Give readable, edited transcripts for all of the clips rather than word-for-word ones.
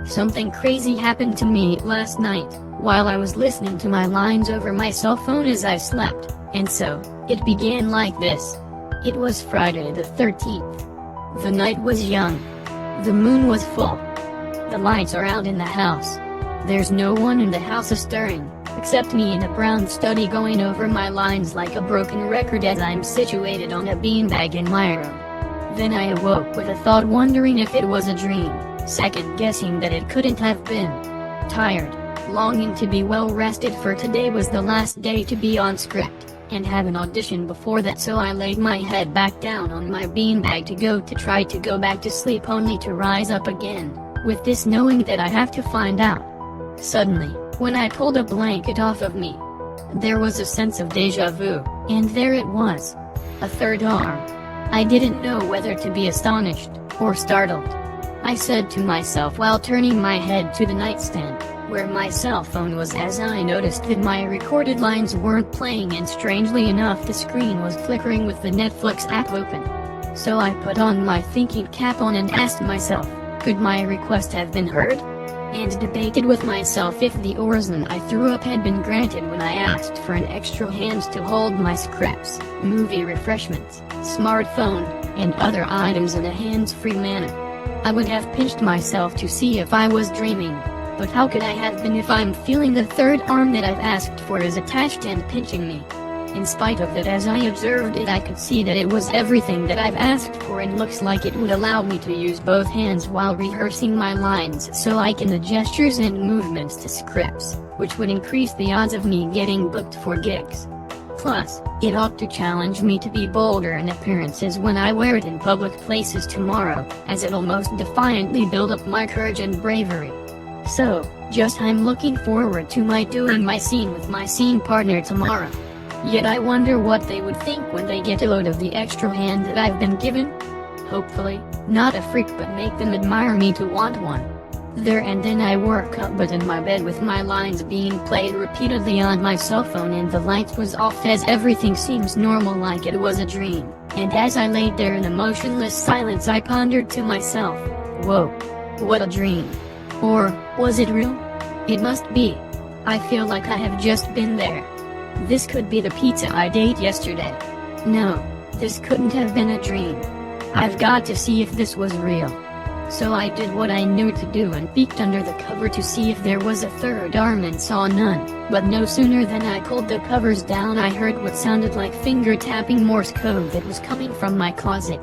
Something crazy happened to me last night, while I was listening to my lines over my cell phone as I slept, and so, it began like this. It was Friday the 13th. The night was young. The moon was full. The lights are out in the house. There's no one in the house stirring, except me in a brown study going over my lines like a broken record as I'm situated on a beanbag in my room. Then I awoke with a thought, wondering if it was a dream, second guessing that it couldn't have been. Tired, longing to be well rested, for today was the last day to be on script, and have an audition before that, so I laid my head back down on my beanbag to try to go back to sleep, only to rise up again, with this knowing that I have to find out. Suddenly, when I pulled a blanket off of me, there was a sense of deja vu, and there it was. A third arm. I didn't know whether to be astonished, or startled. I said to myself while turning my head to the nightstand, where my cell phone was, as I noticed that my recorded lines weren't playing, and strangely enough the screen was flickering with the Netflix app open. So I put on my thinking cap on and asked myself, could my request have been heard? And debated with myself if the orison I threw up had been granted when I asked for an extra hand to hold my scripts, movie refreshments, smartphone, and other items in a hands-free manner. I would have pinched myself to see if I was dreaming, but how could I have been if I'm feeling the third arm that I've asked for is attached and pinching me? In spite of that, as I observed it, I could see that it was everything that I've asked for, and looks like it would allow me to use both hands while rehearsing my lines, so like in the gestures and movements to scripts, which would increase the odds of me getting booked for gigs. Plus, it ought to challenge me to be bolder in appearances when I wear it in public places tomorrow, as it'll most defiantly build up my courage and bravery. So, I'm looking forward to doing my scene with my scene partner tomorrow. Yet I wonder what they would think when they get a load of the extra hand that I've been given. Hopefully, not a freak, but make them admire me to want one. There, and then I woke up but in my bed with my lines being played repeatedly on my cell phone, and the lights was off, as everything seems normal, like it was a dream. And as I laid there in a motionless silence, I pondered to myself, whoa, what a dream. Or, was it real? It must be. I feel like I have just been there. This could be the pizza I ate yesterday. No, this couldn't have been a dream. I've got to see if this was real. So I did what I knew to do and peeked under the cover to see if there was a third arm, and saw none. But no sooner than I pulled the covers down, I heard what sounded like finger tapping Morse code that was coming from my closet.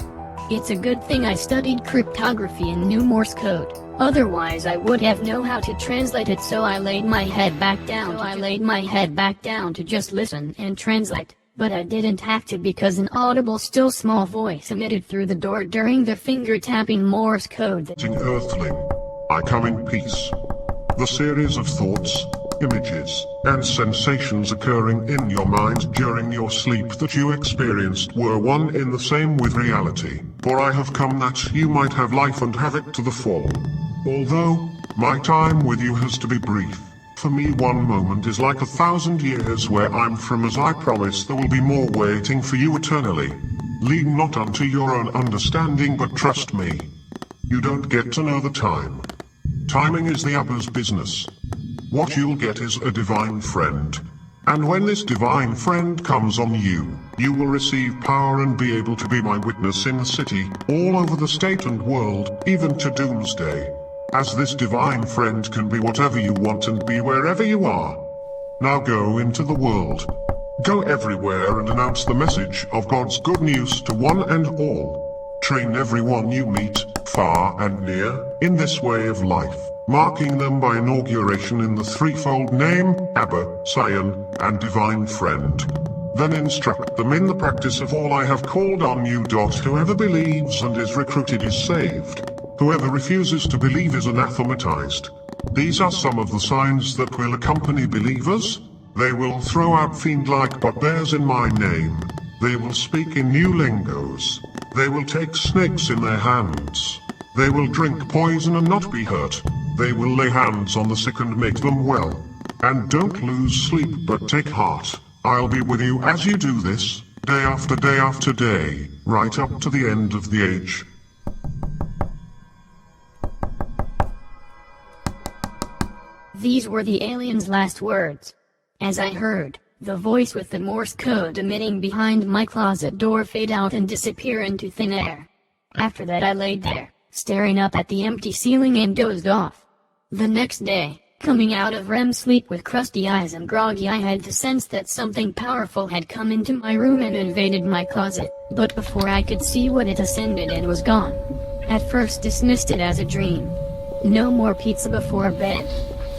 It's a good thing I studied cryptography and knew Morse code. Otherwise I would have known how to translate it, so I laid my head back down to just listen and translate. But I didn't have to, because an audible still small voice emitted through the door during the finger-tapping Morse code. Earthling, I come in peace. The series of thoughts, images, and sensations occurring in your mind during your sleep that you experienced were one in the same with reality, for I have come that you might have life and have it to the full. Although, my time with you has to be brief. For me 1 moment is like 1,000 years where I'm from, as I promise there will be more waiting for you eternally. Lean not unto your own understanding, but trust me. You don't get to know the time. Timing is the Abba's business. What you'll get is a divine friend. And when this divine friend comes on you, you will receive power and be able to be my witness in the city, all over the state and world, even to doomsday. As this divine friend can be whatever you want and be wherever you are. Now go into the world. Go everywhere and announce the message of God's good news to one and all. Train everyone you meet, far and near, in this way of life, marking them by inauguration in the threefold name, Abba, Scion, and Divine Friend. Then instruct them in the practice of all I have called on you. Whoever believes and is recruited is saved. Whoever refuses to believe is anathematized. These are some of the signs that will accompany believers. They will throw out fiend-like bugbears in my name. They will speak in new lingos. They will take snakes in their hands. They will drink poison and not be hurt. They will lay hands on the sick and make them well. And don't lose sleep, but take heart. I'll be with you as you do this, day after day after day, right up to the end of the age. These were the alien's last words. As I heard the voice with the Morse code emitting behind my closet door fade out and disappear into thin air. After that I laid there, staring up at the empty ceiling and dozed off. The next day, coming out of REM sleep with crusty eyes and groggy, I had the sense that something powerful had come into my room and invaded my closet, but before I could see what it ascended and was gone. At first dismissed it as a dream. No more pizza before bed.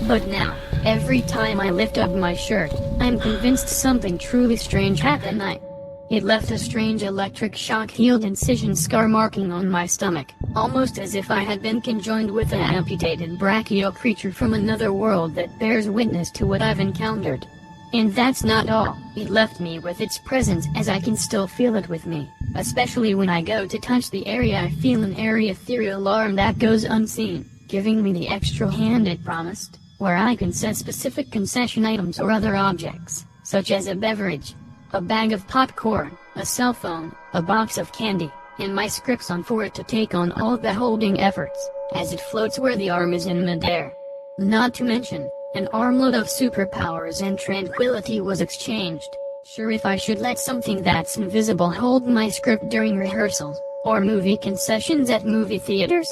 But now, every time I lift up my shirt, I'm convinced something truly strange happened that night. It left a strange electric shock-healed incision scar marking on my stomach, almost as if I had been conjoined with an amputated brachial creature from another world that bears witness to what I've encountered. And that's not all, it left me with its presence, as I can still feel it with me, especially when I go to touch the area. I feel an airy ethereal alarm that goes unseen, giving me the extra hand it promised, where I can set specific concession items or other objects, such as a beverage, a bag of popcorn, a cell phone, a box of candy, and my scripts on for it to take on all the holding efforts, as it floats where the arm is in midair. Not to mention, an armload of superpowers and tranquility was exchanged. Sure, if I should let something that's invisible hold my script during rehearsals, or movie concessions at movie theaters?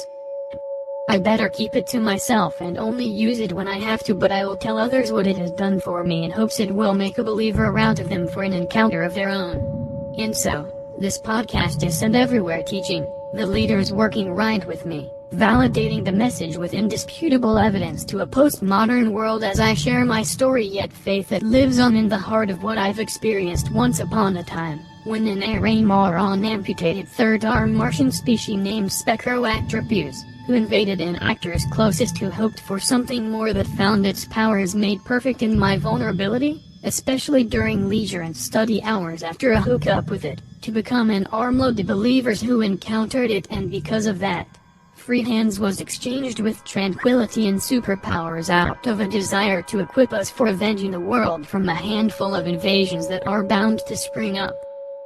I better keep it to myself and only use it when I have to, but I will tell others what it has done for me in hopes it will make a believer out of them for an encounter of their own. And so, this podcast is sent everywhere teaching, the leaders working right with me, validating the message with indisputable evidence to a postmodern world as I share my story, yet faith that lives on in the heart of what I've experienced once upon a time, when an moron amputated third arm Martian species named Specro attributes, who invaded an actor's closest who hoped for something more that found its powers made perfect in my vulnerability, especially during leisure and study hours after a hookup with it, to become an armload to believers who encountered it, and because of that, free hands was exchanged with tranquility and superpowers out of a desire to equip us for avenging the world from a handful of invasions that are bound to spring up.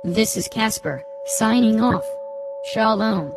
This is Caspar, signing off. Shalom.